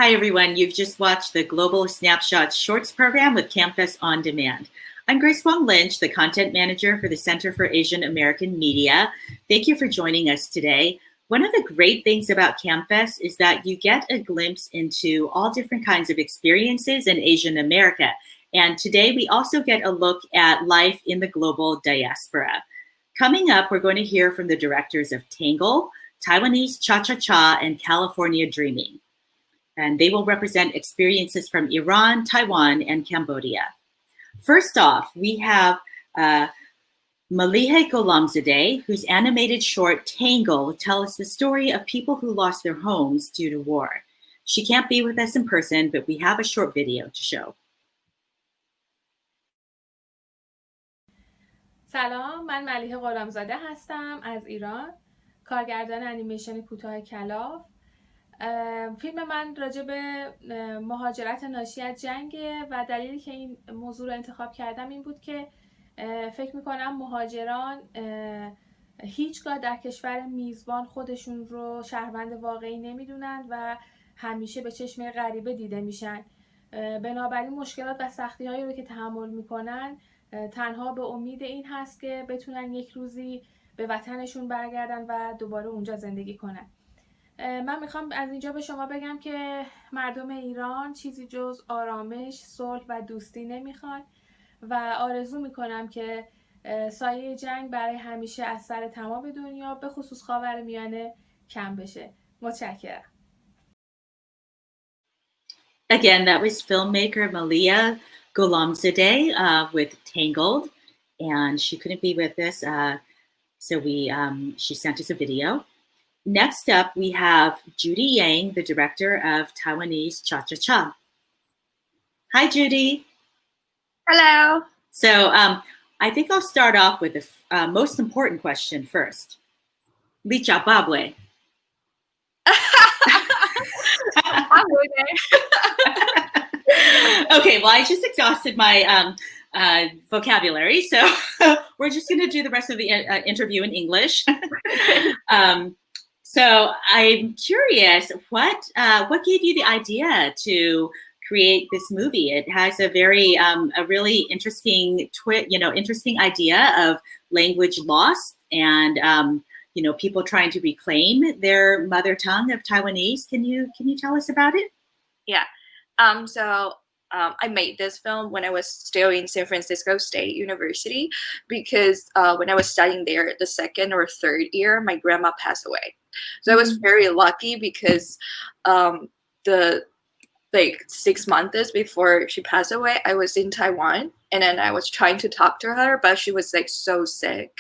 Hi, everyone. You've just watched the Global Snapshots Shorts program with CAAMFest On Demand. I'm Grace Wong Lynch, the content manager for the Center for Asian American Media. Thank you for joining us today. One of the great things about CAAMFest is that you get a glimpse into all different kinds of experiences in Asian America. And today we also get a look at life in the global diaspora. Coming up, we're going to hear from the directors of Tangle, Taiwanese Cha Cha Cha, and California Dreaming. And they will represent experiences from Iran, Taiwan, and Cambodia. First off, we have Maliheh Gholamzadeh, whose animated short Tangle tells us the story of people who lost their homes due to war. She can't be with us in person, but we have a short video to show. سلام، من ملیحه غلامزاده هستم از ایران، کارگردان انیمیشن کوتاه کلاف. فیلم من راجع به مهاجرت ناشی از جنگه و دلیلی که این موضوع رو انتخاب کردم این بود که فکر میکنم مهاجران هیچگاه در کشور میزبان خودشون رو شهروند واقعی نمیدونن و همیشه به چشم غریبه دیده میشن. بنابراین مشکلات و سختی هایی رو که تحمل میکنن تنها به امید این هست که بتونن یک روزی به وطنشون برگردن و دوباره اونجا زندگی کنن. من میخوام از اینجا به شما بگم که مردم ایران چیزی جز آرامش، صلح و دوستی نمیخوان و آرزو میکنم که سایه جنگ برای همیشه از سر تمام دنیا به خصوص خاورمیانه کم بشه. متشکرم. Again, that was filmmaker Maliheh Gholamzadeh with Tangled, and she couldn't be with us, so she sent us a video. Next up, we have Judy Yang, the director of Taiwanese Cha Cha Cha. Hi, Judy. Hello. So I think I'll start off with the most important question first. Li Cha Babwe. Okay, well, I just exhausted my vocabulary, so we're just going to do the rest of the interview in English. So I'm curious, what gave you the idea to create this movie? It has a really interesting interesting idea of language loss and people trying to reclaim their mother tongue of Taiwanese. Can you tell us about it? Yeah. So I made this film when I was still in San Francisco State University because when I was studying there the second or third year, my grandma passed away. So I was very lucky because the 6 months before she passed away, I was in Taiwan and then I was trying to talk to her, but she was so sick.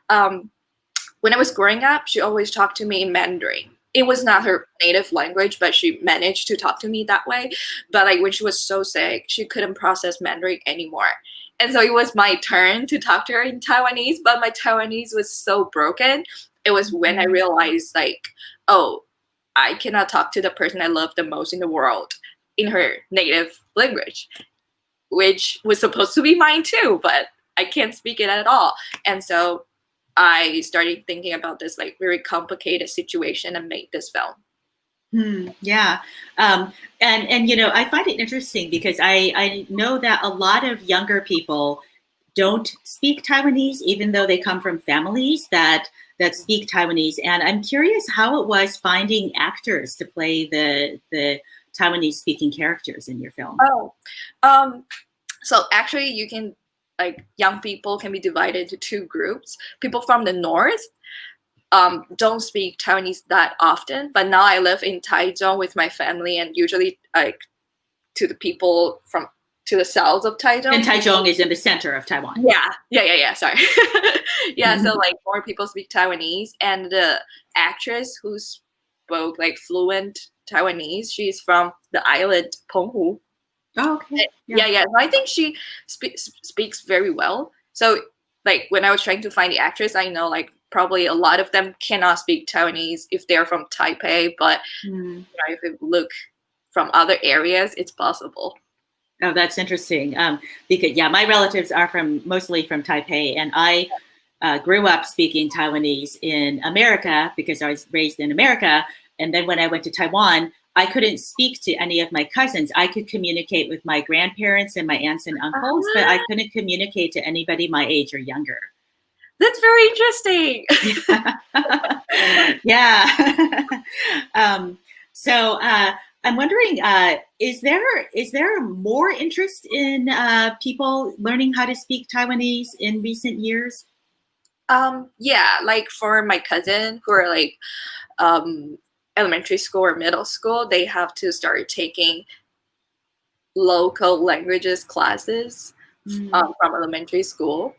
When I was growing up, she always talked to me in Mandarin. It was not her native language, but she managed to talk to me that way. But when she was so sick, she couldn't process Mandarin anymore. And so it was my turn to talk to her in Taiwanese, but my Taiwanese was so broken. It was when I realized I cannot talk to the person I love the most in the world in her native language, which was supposed to be mine too, but I can't speak it at all. And so I started thinking about this very complicated situation and made this film. Yeah. And I find it interesting because I know that a lot of younger people don't speak Taiwanese, even though they come from families that speak Taiwanese. And I'm curious how it was finding actors to play the Taiwanese speaking characters in your film. So actually you can young people can be divided into two groups. People from the north don't speak Taiwanese that often, but now I live in Taichung with my family, and usually to the people to the south of Taichung. And Taichung is in the center of Taiwan. Yeah. Sorry. Yeah. So more people speak Taiwanese, and the actress who spoke fluent Taiwanese, she's from the island Penghu. Oh, okay. Yeah. I think she speaks very well. So when I was trying to find the actress, I know probably a lot of them cannot speak Taiwanese if they're from Taipei, but if you look from other areas, it's possible. Oh, that's interesting. Because my relatives are mostly from Taipei, and I grew up speaking Taiwanese in America because I was raised in America. And then when I went to Taiwan, I couldn't speak to any of my cousins. I could communicate with my grandparents and my aunts and uncles, but I couldn't communicate to anybody my age or younger. That's very interesting. Yeah. So I'm wondering, is there more interest in people learning how to speak Taiwanese in recent years? Yeah, like for my cousin who are like elementary school or middle school, they have to start taking local languages classes from elementary school.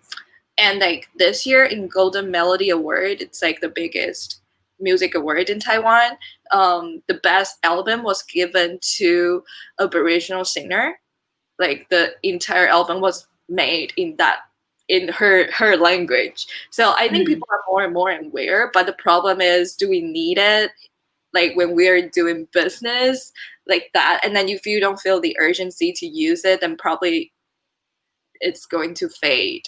And like this year in Golden Melody Award, it's like the biggest music award in Taiwan. The best album was given to Aboriginal singer. Like the entire album was made in her language. So I think people are more and more aware, but the problem is, do we need it? Like when we're doing business like that, and then if you don't feel the urgency to use it, then probably it's going to fade.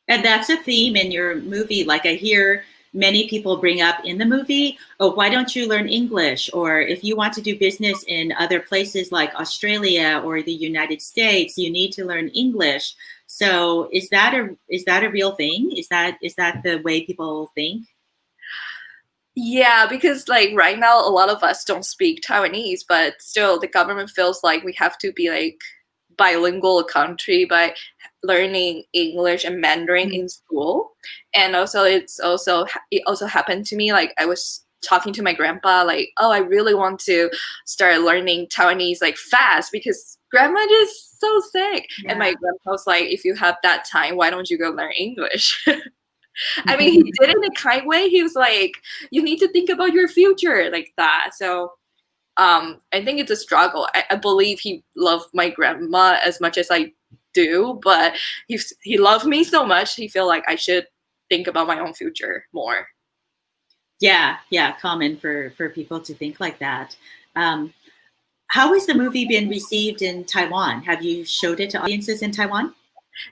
And that's a theme in your movie. Like I hear many people bring up in the movie, oh, why don't you learn English? Or if you want to do business in other places like Australia or the United States, you need to learn English. So is that a real thing? Is that the way people think? Yeah, because like right now, a lot of us don't speak Taiwanese, but still the government feels like we have to be like bilingual country by learning English and Mandarin in school. And also it also happened to me. Like I was talking to my grandpa, like, oh, I really want to start learning Taiwanese like fast because grandma is so sick. Yeah. And my grandpa was like, if you have that time, why don't you go learn English? I mean, he did it in a kind way. He was like, you need to think about your future like that. So I think it's a struggle. I believe he loved my grandma as much as I do, but he loved me so much, he feel like I should think about my own future more. Yeah, common for people to think like that. How has the movie been received in Taiwan? Have you showed it to audiences in Taiwan?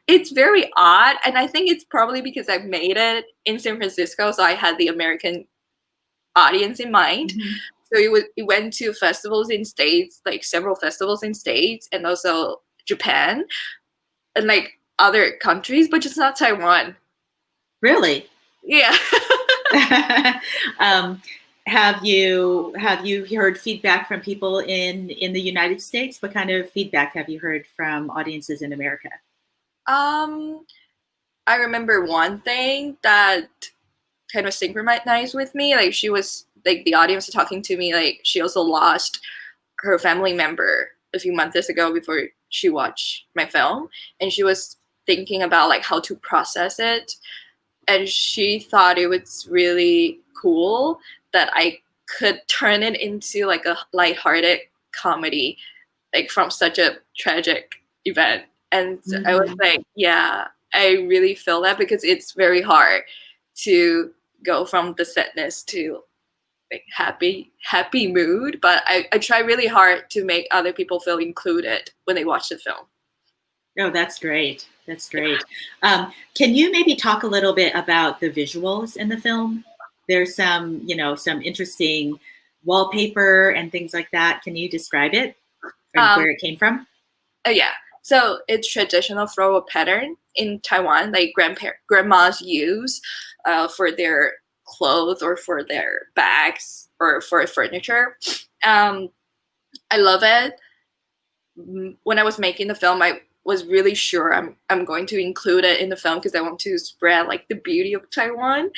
It's very odd, and I think it's probably because I made it in San Francisco, so I had the American audience in mind. So it went to festivals in States, like several festivals in States, and also Japan, and like other countries, but just not Taiwan. Really? Yeah. Have you heard feedback from people in the United States? What kind of feedback have you heard from audiences in America? I remember one thing that kind of synchronized with me. Like she was like the audience was talking to me. Like she also lost her family member a few months ago before she watched my film, and she was thinking about like how to process it. And she thought it was really cool that I could turn it into like a lighthearted comedy, like from such a tragic event. And I was like, yeah, I really feel that because it's very hard to go from the sadness to like happy mood. But I try really hard to make other people feel included when they watch the film. Oh, that's great. That's great. Can you maybe talk a little bit about the visuals in the film? There's some interesting wallpaper and things like that. Can you describe it and where it came from? Oh, yeah. So it's traditional floral pattern in Taiwan, like grandmas use for their clothes or for their bags or for furniture. I love it. When I was making the film, I was really sure I'm going to include it in the film because I want to spread like the beauty of Taiwan.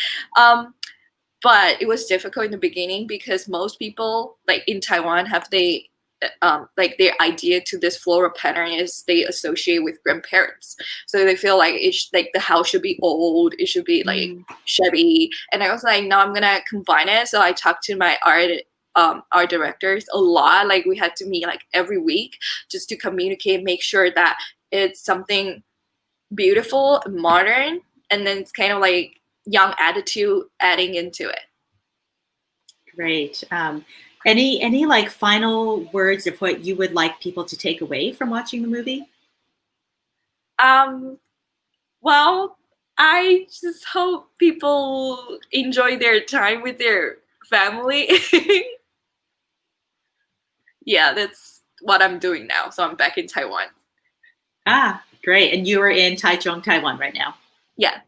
But it was difficult in the beginning because most people like in Taiwan have like their idea to this floral pattern is they associate with grandparents, so they feel like like the house should be old, it should be like shabby. And I was like, no, I'm gonna combine it. So I talked to my art directors a lot. Like we had to meet like every week just to communicate, make sure that it's something beautiful, modern, and then it's kind of like young attitude adding into it. Great. Any like final words of what you would like people to take away from watching the movie? Well, I just hope people enjoy their time with their family. Yeah, that's what I'm doing now. So I'm back in Taiwan. Great. And you are in Taichung, Taiwan right now. Yeah.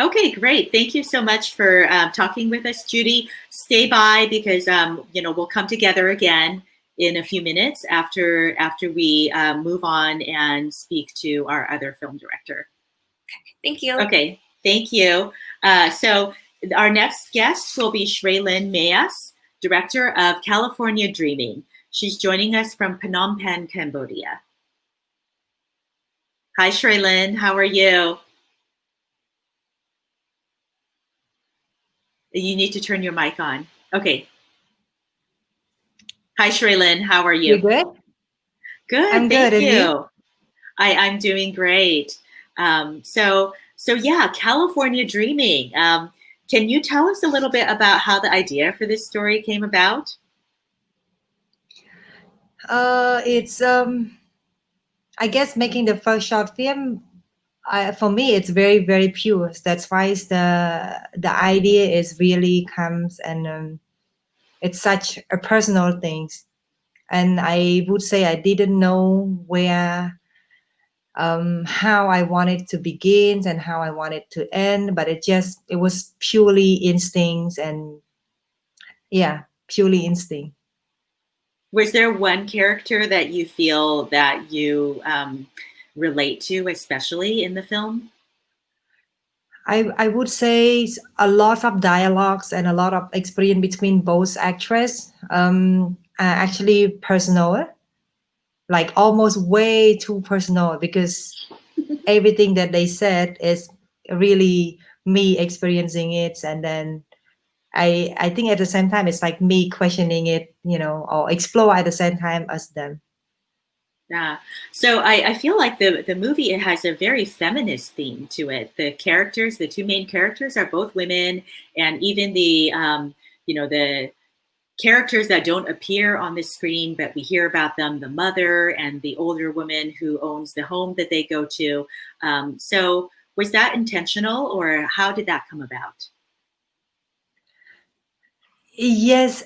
Okay, great. Thank you so much for talking with us, Judy. Stay by because we'll come together again in a few minutes after we move on and speak to our other film director. Thank you. Okay, thank you. So our next guest will be Sreylin Meas, director of California Dreaming. She's joining us from Phnom Penh, Cambodia. Hi, Sreylin. How are you? You need to turn your mic on. Okay. Hi, Sreylin. How are you? You good? Good. I'm Thank good. And you. I'm doing great. So yeah, California Dreaming. Can you tell us a little bit about how the idea for this story came about? It's I guess making the first short film. For me, it's very very pure. That's why the idea is really comes and it's such a personal thing. And I would say I didn't know where how I wanted to begin and how I wanted to end, but it was purely instincts and yeah, purely instinct. Was there one character that you feel that you relate to, especially in the film? I would say a lot of dialogues and a lot of experience between both actresses are actually personal, like almost way too personal because everything that they said is really me experiencing it. And then I think at the same time, it's like me questioning it, or explore at the same time as them. Yeah. So I feel like the movie, it has a very feminist theme to it. The characters, the two main characters are both women, and even the characters that don't appear on the screen, but we hear about them, the mother and the older woman who owns the home that they go to. So was that intentional, or how did that come about? Yes,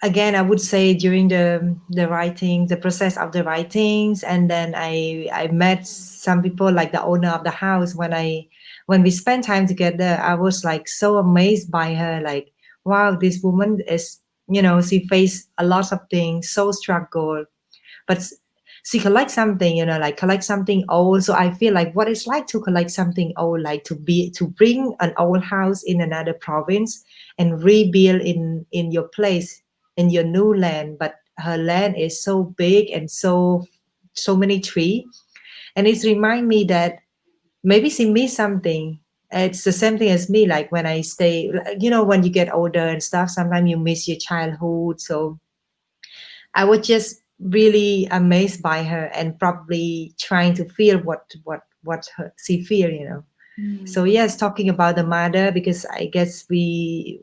again, I would say during the writing, the process of the writings, and then I met some people like the owner of the house. When we spent time together, I was like so amazed by her. Like, wow, this woman is, she faced a lot of things, so struggle, but she collect something, like collect something old. So I feel like what it's like to collect something old, like to bring an old house in another province and rebuild in your place, in your new land. But her land is so big and so many trees, and it remind me that maybe she missed something. It's the same thing as me, like when I stay, when you get older and stuff, sometimes you miss your childhood. So I was just really amazed by her and probably trying to feel she feel. So yes, talking about the mother, because I guess we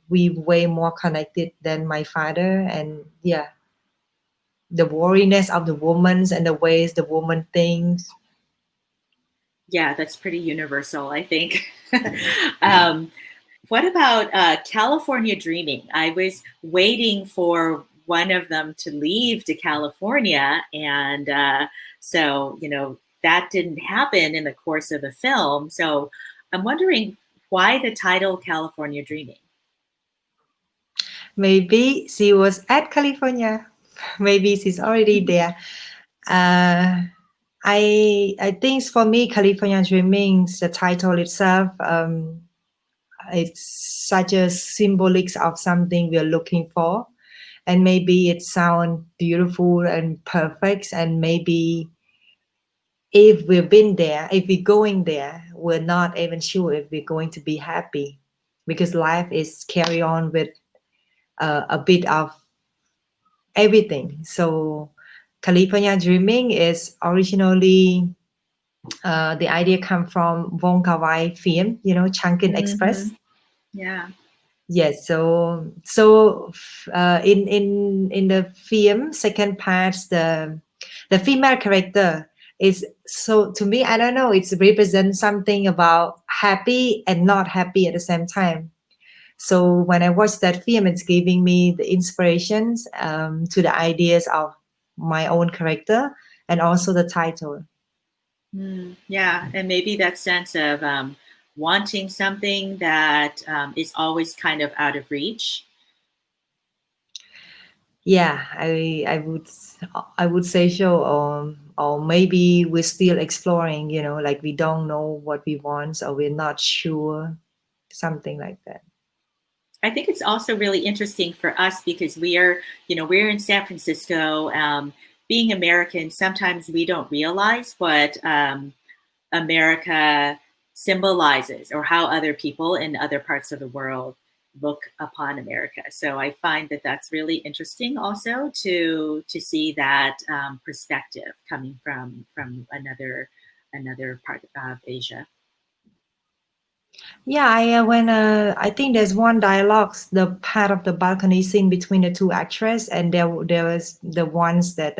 way more connected than my father. And yeah, the worriness of the woman and the ways the woman thinks. Yeah, that's pretty universal, I think. What about California Dreaming? I was waiting for one of them to leave to California, and so that didn't happen in the course of the film. So I'm wondering why the title California Dreaming. Maybe she was at California. Maybe she's already there. I think for me, California Dreaming, the title itself, it's such a symbolic of something we're looking for, and maybe it sounds beautiful and perfect, and maybe if we've been there, if we're going there, we're not even sure if we're going to be happy, because life is carry on with a bit of everything. So California Dreaming is originally the idea come from Wong Kar-wai film, Chungking Express. Yeah. Yes. So in the film second part, the female character is, so to me, I don't know, it's represent something about happy and not happy at the same time. So when I watch that film, it's giving me the inspirations to the ideas of my own character and also the title. Yeah, and maybe that sense of wanting something that is always kind of out of reach. Yeah, I would say so. Or maybe we're still exploring. Like we don't know what we want, or we're not sure, something like that. I think it's also really interesting for us because we're in San Francisco. Being American, sometimes we don't realize what America symbolizes or how other people in other parts of the world look upon America. So I find that that's really interesting also to see that perspective coming from another part of Asia. Yeah, I think there's one dialogue, the part of the balcony scene between the two actresses, and there was the ones that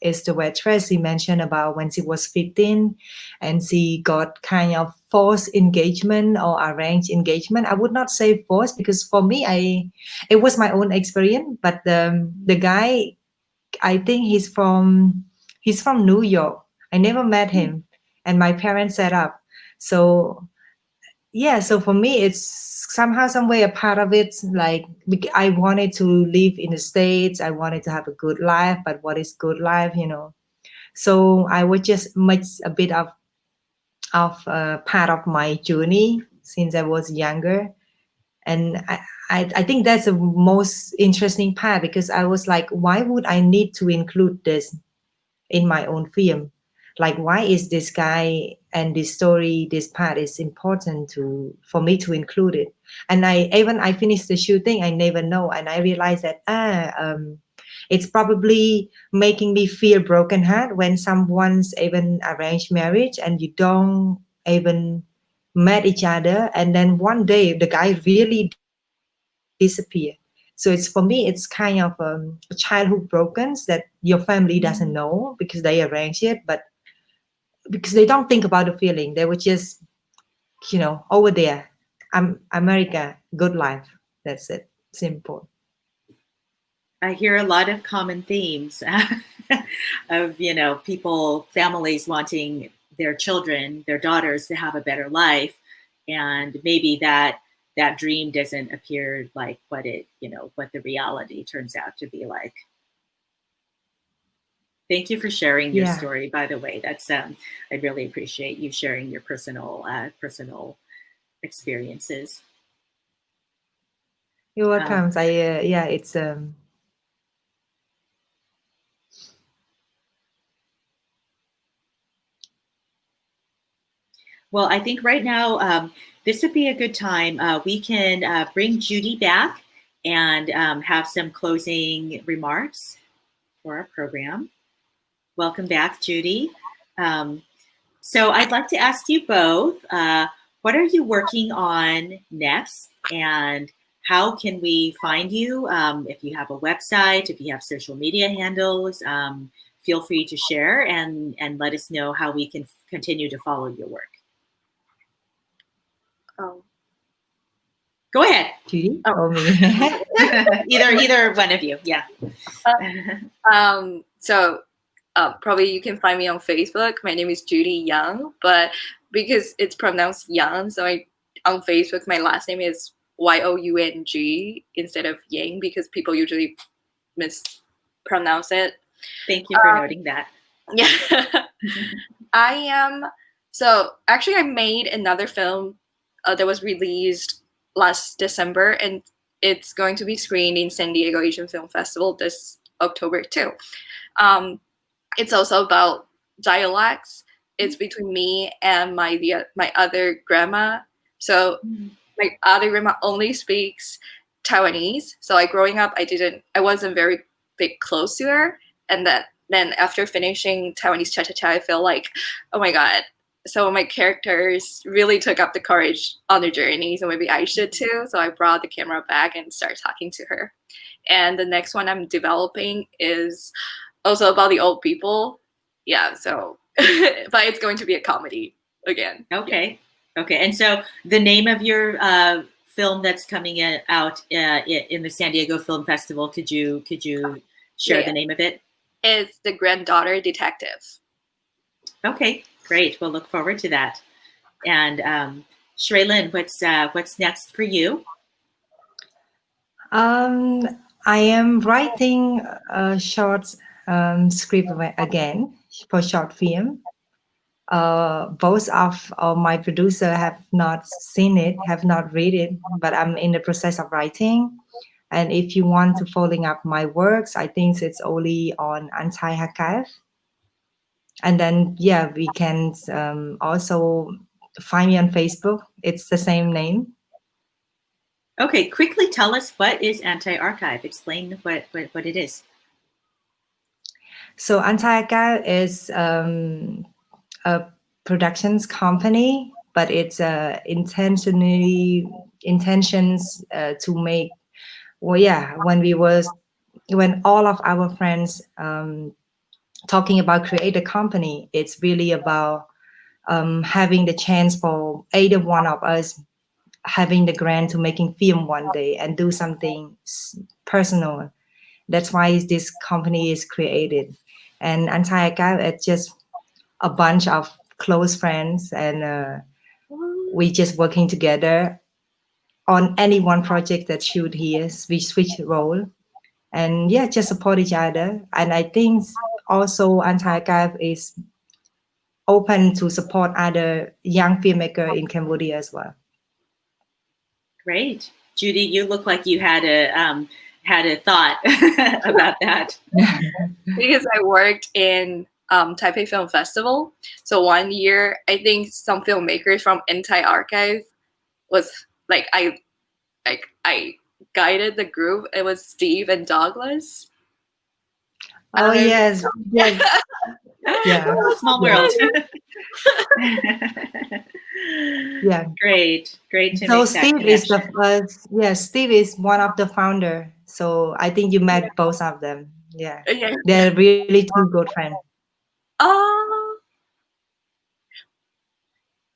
is the waitress she mentioned about when she was 15, and she got kind of forced engagement or arranged engagement. I would not say forced because for me, it was my own experience, but the guy, I think he's from New York. I never met him, and my parents set up. So yeah, so for me it's somehow some way a part of it, like I wanted to live in the States, I wanted to have a good life, but what is good life? So I would just make a bit of part of my journey since I was younger. And I think that's the most interesting part, because I was like, why would I need to include this in my own film? Like, why is this guy and this story, this part is important for me to include it? And I finished the shooting, I never know, and I realized that it's probably making me feel broken heart when someone's even arranged marriage and you don't even met each other, and then one day the guy really disappear. So it's, for me, it's kind of a childhood broken that your family doesn't know because they arrange it, but because they don't think about the feeling, they were just over there. America, good life, that's it, simple. I hear a lot of common themes of, people, families wanting their children, their daughters to have a better life. And maybe that dream doesn't appear like what the reality turns out to be like. Thank you for sharing your Yeah, story, by the way. That's I really appreciate you sharing your personal experiences. you're welcome. Yeah, it's Well, I think right now this would be a good time. We can bring Judy back and have some closing remarks for our program. Welcome back, Judy. So I'd like to ask you both, what are you working on next, and how can we find you? If you have a website, if you have social media handles, feel free to share and let us know how we can continue to follow your work. Oh. Go ahead. Judy Oh. or me? either one of you. Yeah. So probably you can find me on Facebook. My name is Judy Young, but because it's pronounced Young, so on Facebook my last name is Young instead of Yang, because people usually mispronounce it. Thank you for noting that. Yeah. I am. So actually, I made another film that was released last December, and it's going to be screened in San Diego Asian Film Festival this October too. It's also about dialects. It's between me and my other grandma. So my other grandma only speaks Taiwanese. So like growing up, I wasn't very big close to her, and then after finishing Taiwanese Cha Cha Cha, I feel like, oh my god, so my characters really took up the courage on their journey, so maybe I should too. So I brought the camera back and started talking to her. And the next one I'm developing is also about the old people. Yeah, so but it's going to be a comedy again. Okay. Okay. And so the name of your film that's coming out in the San Diego Film Festival. Could you share the name of it? It's The Granddaughter Detective. Okay, great. We'll look forward to that. And Sreylin, what's next for you? I am writing a short script again for short film. Both of my producer have not seen it, have not read it, but I'm in the process of writing. And if you want to following up my works, I think it's only on Untitled. And then, yeah, we can also find me on Facebook. It's the same name. Okay, quickly tell us, what is Anti-Archive? Explain what it is. So Anti-Archive is a productions company, but it's intentions to make. Well, yeah, when all of our friends talking about create a company, it's really about having the chance for either one of us having the grant to making film one day and do something personal. That's why this company is created. And Anti-Archive, it's just a bunch of close friends, and we just working together on any one project that shoot here. We switch role, and yeah, just support each other. And I think also Anti-Archive is open to support other young filmmaker in Cambodia as well. Great. Judy, you look like you had a thought about that. Because I worked in Taipei Film Festival. So one year, I think some filmmakers from Anti-Archive was like, I guided the group. It was Steve and Douglas. Oh, yes. Yes. Yeah. Small world. Yeah. Great to So make Steve that is the connection. first. Yeah, Steve is one of the founder. So I think you met both of them. Yeah, Yeah. they're really two good friends. Oh,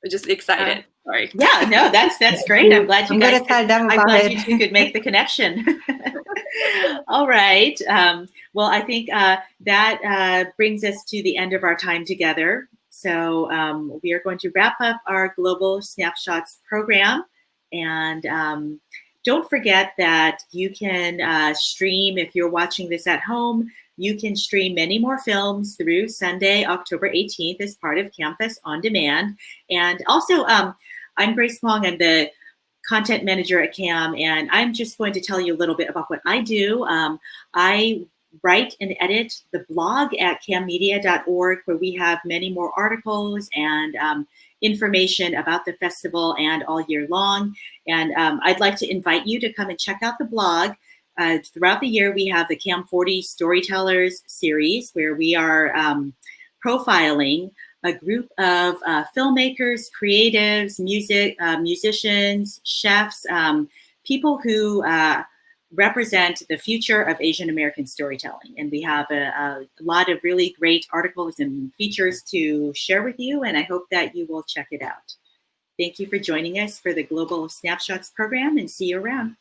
I'm just excited. Sorry. Yeah, no, that's great. I'm glad you I'm guys. gonna tell them I'm about glad it. you two could make the connection. All right. Well, I think that brings us to the end of our time together. So we are going to wrap up our Global Snapshots program. And don't forget that you can stream, if you're watching this at home, you can stream many more films through Sunday, October 18th as part of CAAMFest On Demand. And also, I'm Grace Wong. I'm the content manager at CAAM, and I'm just going to tell you a little bit about what I do. I write and edit the blog at caammedia.org, where we have many more articles and information about the festival and all year long. And I'd like to invite you to come and check out the blog. Throughout the year, we have the CAAM 40 Storytellers series, where we are profiling a group of filmmakers, creatives, musicians, chefs, people who represent the future of Asian American storytelling. And we have a lot of really great articles and features to share with you, and I hope that you will check it out. Thank you for joining us for the Global Snapshots program, and see you around.